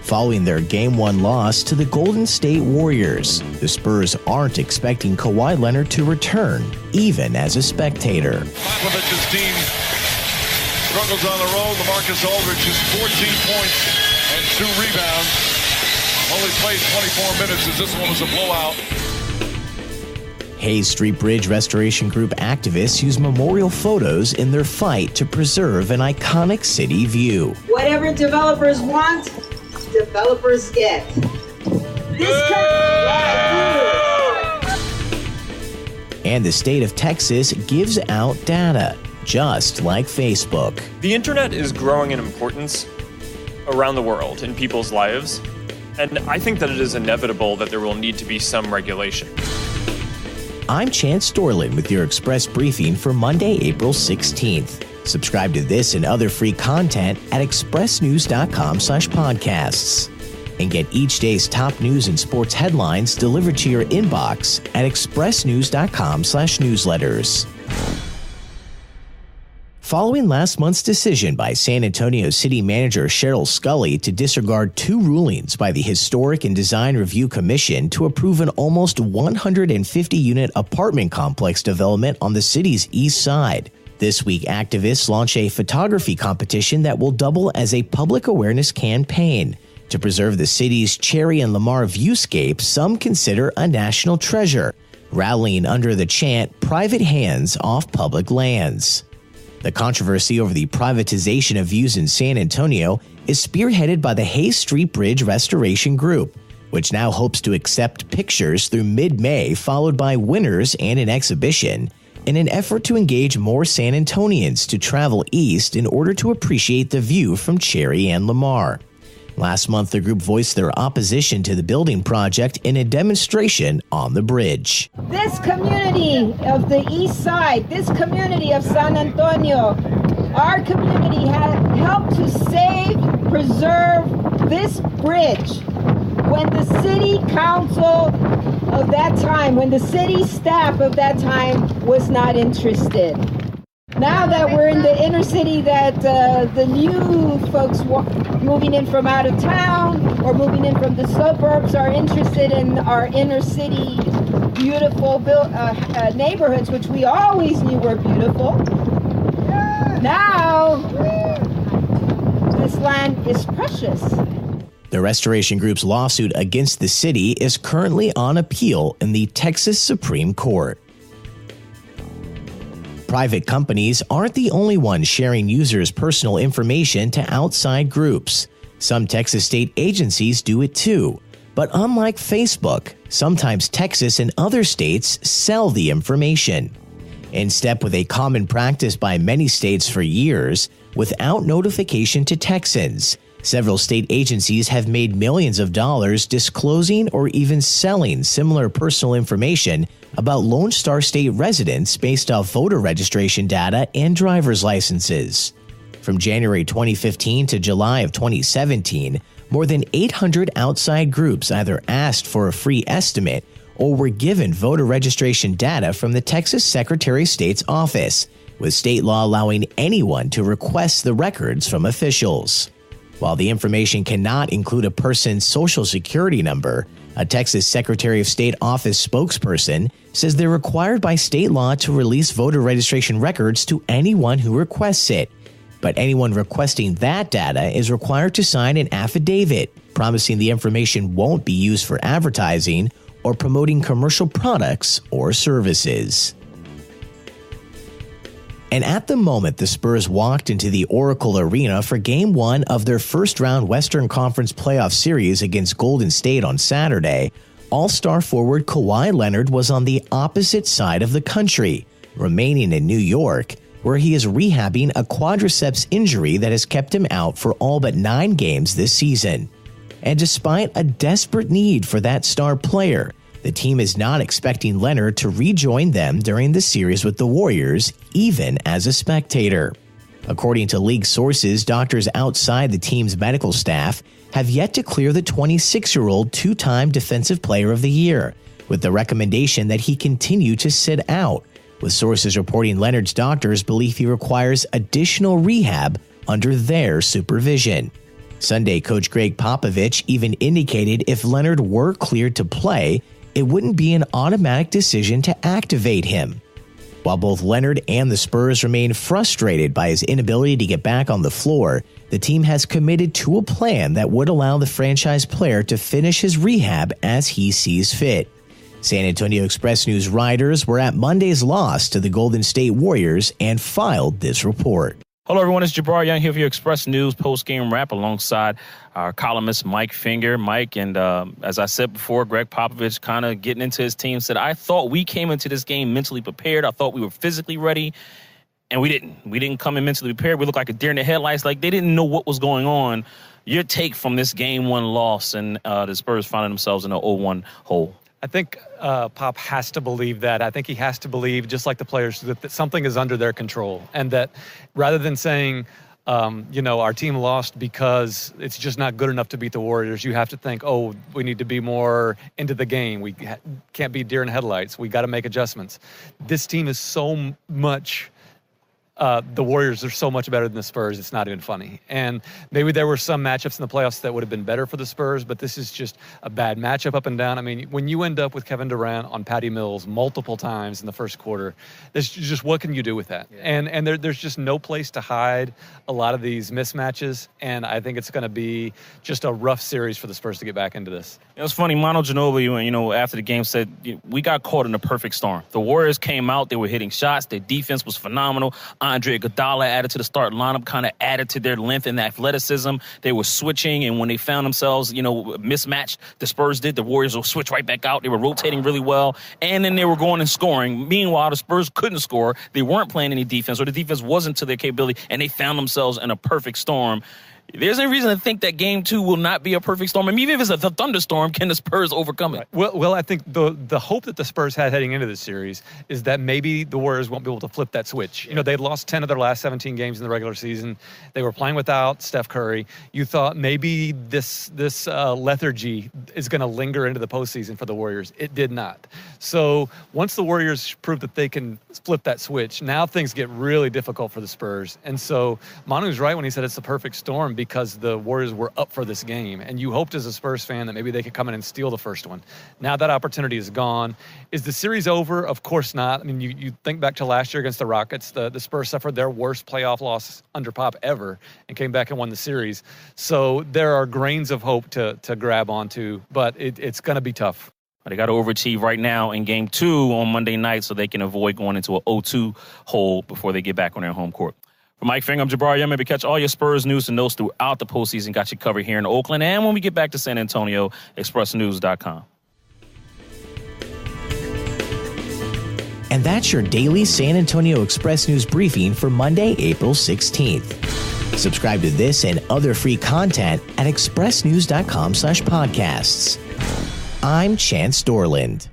following their Game 1 loss to the Golden State Warriors. The Spurs aren't expecting Kawhi Leonard to return, even as a spectator. Popovich's team struggles on the road. LaMarcus Aldridge is 14 points and 2 rebounds. Only played 24 minutes as this one was a blowout. Hayes Street Bridge Restoration Group activists use memorial photos in their fight to preserve an iconic city view. Whatever developers want, developers get. And the state of Texas gives out data, just like Facebook. The internet is growing in importance around the world in people's lives, and I think that it is inevitable that there will need to be some regulation. I'm Chance Storlin with your Express Briefing for Monday, April 16th. Subscribe to this and other free content at expressnews.com/podcasts. And get each day's top news and sports headlines delivered to your inbox at expressnews.com/newsletters. Following last month's decision by San Antonio City Manager Cheryl Scully to disregard 2 rulings by the Historic and Design Review Commission to approve an almost 150-unit apartment complex development on the city's east side, this week activists launch a photography competition that will double as a public awareness campaign to preserve the city's Cherry and Lamar viewscape some consider a national treasure, rallying under the chant, "Private hands off public lands." The controversy over the privatization of views in San Antonio is spearheaded by the Hayes Street Bridge Restoration Group, which now hopes to accept pictures through mid-May, followed by winners and an exhibition, in an effort to engage more San Antonians to travel east in order to appreciate the view from Cherry and Lamar. Last month, the group voiced their opposition to the building project in a demonstration on the bridge. This community of the east side, this community of San Antonio, our community has helped to save, preserve this bridge. When the city council of that time, when the city staff of that time was not interested. Now that we're in the inner city, that the new folks moving in from out of town or moving in from the suburbs are interested in our inner city beautiful neighborhoods, which we always knew were beautiful. Now, this land is precious. The Restoration Group's lawsuit against the city is currently on appeal in the Texas Supreme Court. Private companies aren't the only ones sharing users' personal information to outside groups. Some Texas state agencies do it too. But unlike Facebook, sometimes Texas and other states sell the information. In step with a common practice by many states for years, without notification to Texans, several state agencies have made millions of dollars disclosing or even selling similar personal information about Lone Star State residents based off voter registration data and driver's licenses. From January 2015 to July of 2017, more than 800 outside groups either asked for a free estimate or were given voter registration data from the Texas Secretary of State's office, with state law allowing anyone to request the records from officials. While the information cannot include a person's social security number, a Texas Secretary of State office spokesperson says they're required by state law to release voter registration records to anyone who requests it. But anyone requesting that data is required to sign an affidavit promising the information won't be used for advertising or promoting commercial products or services. And at the moment the Spurs walked into the Oracle Arena for Game 1 of their first-round Western Conference playoff series against Golden State on Saturday, All-Star forward Kawhi Leonard was on the opposite side of the country, remaining in New York, where he is rehabbing a quadriceps injury that has kept him out for all but 9 games this season. And despite a desperate need for that star player, the team is not expecting Leonard to rejoin them during the series with the Warriors, even as a spectator. According to league sources, doctors outside the team's medical staff have yet to clear the 26-year-old 2-time Defensive Player of the Year, with the recommendation that he continue to sit out, with sources reporting Leonard's doctors believe he requires additional rehab under their supervision. Sunday, coach Greg Popovich even indicated if Leonard were cleared to play, it wouldn't be an automatic decision to activate him. While both Leonard and the Spurs remain frustrated by his inability to get back on the floor, the team has committed to a plan that would allow the franchise player to finish his rehab as he sees fit. San Antonio Express News writers were at Monday's loss to the Golden State Warriors and filed this report. Hello, everyone. It's Jabbar Young here for your Express News post-game wrap alongside our columnist Mike Finger. Mike, and as I said before, Greg Popovich kind of getting into his team said, I thought we came into this game mentally prepared. I thought we were physically ready, and we didn't. We didn't come in mentally prepared. We looked like a deer in the headlights, like they didn't know what was going on. Your take from this Game 1 loss and the Spurs finding themselves in an 0-1 hole. I think Pop has to believe that. I think he has to believe, just like the players, that something is under their control. And that rather than saying, our team lost because it's just not good enough to beat the Warriors, you have to think, we need to be more into the game. We can't be deer in headlights. We got to make adjustments. This team is so much... the Warriors are so much better than the Spurs, it's not even funny. And maybe there were some matchups in the playoffs that would have been better for the Spurs, but this is just a bad matchup up and down. I mean, when you end up with Kevin Durant on Patty Mills multiple times in the first quarter, there's just, what can you do with that? Yeah. And there's just no place to hide a lot of these mismatches, and I think it's going to be just a rough series for the Spurs to get back into this. It was funny, Manu Ginobili, after the game said, we got caught in a perfect storm. The Warriors came out, they were hitting shots, their defense was phenomenal. Andre Iguodala added to the start lineup, kind of added to their length and athleticism. They were switching, and when they found themselves, mismatched, the Spurs did. The Warriors will switch right back out. They were rotating really well, and then they were going and scoring. Meanwhile, the Spurs couldn't score. They weren't playing any defense, or the defense wasn't to their capability, and they found themselves in a perfect storm. There's no reason to think that Game 2 will not be a perfect storm. I mean, even if it's a thunderstorm, can the Spurs overcome it? Right. Well, I think the hope that the Spurs had heading into this series is that maybe the Warriors won't be able to flip that switch. They'd lost 10 of their last 17 games in the regular season. They were playing without Steph Curry. You thought maybe this lethargy is going to linger into the postseason for the Warriors. It did not. So once the Warriors prove that they can flip that switch, now things get really difficult for the Spurs. And so Manu's right when he said it's the perfect storm, because the Warriors were up for this game. And you hoped as a Spurs fan that maybe they could come in and steal the first one. Now that opportunity is gone. Is the series over? Of course not. I mean, you think back to last year against the Rockets. The Spurs suffered their worst playoff loss under Pop ever and came back and won the series. So there are grains of hope to grab onto, but it's going to be tough. They got to overachieve right now in Game 2 on Monday night so they can avoid going into an 0-2 hole before they get back on their home court. For Mike Finger, I'm Jabbar Young. Maybe catch all your Spurs news and notes throughout the postseason. Got you covered here in Oakland. And when we get back to San Antonio, expressnews.com. And that's your daily San Antonio Express News briefing for Monday, April 16th. Subscribe to this and other free content at expressnews.com/podcasts. I'm Chance Dorland.